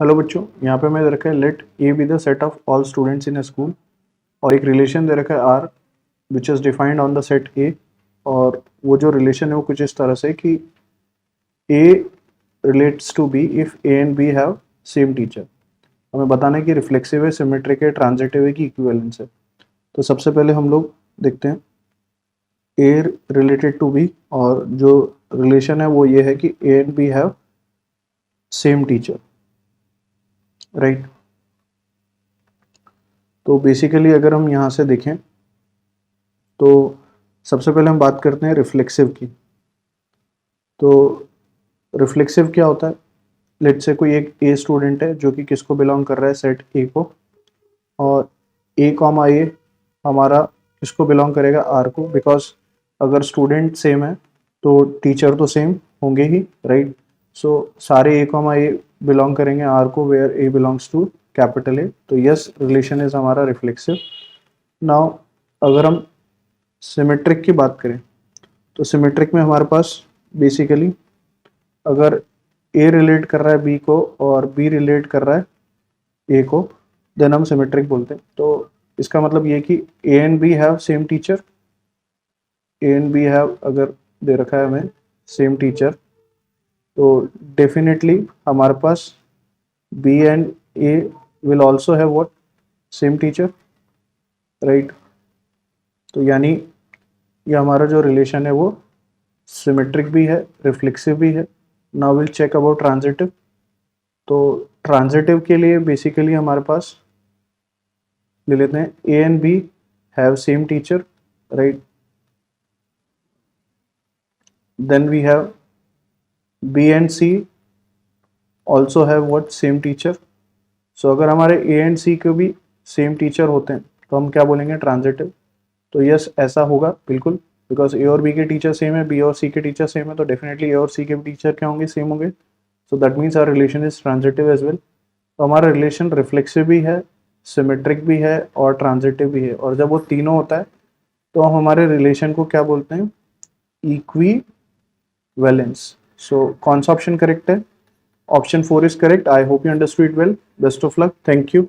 Hello बच्चों, यहाँ पे मैं दे रखा है let A be the set of all students in a school और एक रिलेशन दे रखा है R which is defined on the set A. और वो जो रिलेशन है वो कुछ इस तरह से कि A relates to B if A and B have same teacher. हमें बताना है कि रिफ्लेक्सिव है, सिमेट्रिक है, ट्रांजिटिव है कि इक्विवेलेंस है। तो सबसे पहले हम लोग देखते हैं ए रिलेटेड टू बी, और जो रिलेशन है वो ये है कि a and B have same teacher, right. तो बेसिकली अगर हम यहाँ से देखें तो सबसे पहले हम बात करते हैं रिफ्लेक्सिव की। तो रिफ्लेक्सिव क्या होता है? लेट से कोई एक ए स्टूडेंट है जो कि किसको बिलोंग कर रहा है, सेट ए को, और ए कॉमा ए हमारा किसको बिलोंग करेगा, आर को। बिकॉज अगर स्टूडेंट सेम है तो टीचर तो सेम होंगे ही, राइट। सो सारे ए कॉमा ए बिलोंग करेंगे आर को, where a belongs to capital A. तो यस, रिलेशन इज हमारा रिफ्लेक्सिव। नाउ अगर हम सिमेट्रिक की बात करें तो सिमेट्रिक में हमारे पास बेसिकली अगर ए रिलेट कर रहा है बी को और बी रिलेट कर रहा है ए को, देन हम सिमेट्रिक बोलते हैं। तो इसका मतलब ये कि a and B have same teacher, a and B have अगर दे रखा है हमें सेम टीचर, तो डेफिनेटली हमारे पास B and A will also have what, same teacher, right. तो यानी ये हमारा जो रिलेशन है वो सिमेट्रिक भी है, रिफ्लेक्सिव भी है। Now will check about transitive. तो ट्रांजिटिव के लिए बेसिकली हमारे पास ले लेते हैं A and B have same teacher, right. Then we have B and C also have what, same teacher. So अगर हमारे ए एंड सी के भी सेम टीचर होते हैं तो हम क्या बोलेंगे, ट्रांजिटिव। तो यस, ऐसा होगा बिल्कुल, बिकॉज ए और बी के टीचर सेम है, बी और सी के टीचर सेम है, तो डेफिनेटली ए और सी के टीचर क्या होंगे, सेम होंगे। So that means our relation is transitive as well. तो हमारा रिलेशन रिफ्लेक्सिव भी है, सिमेट्रिक भी है और ट्रांजिटिव भी है। और जब वो तीनों होता है तो हम हमारे रिलेशन को क्या बोलते हैं, इक्वी वैलेंस। सो कौन सा ऑप्शन करेक्ट है? Option 4 is correct. I hope you understood it well. Best of luck, thank you.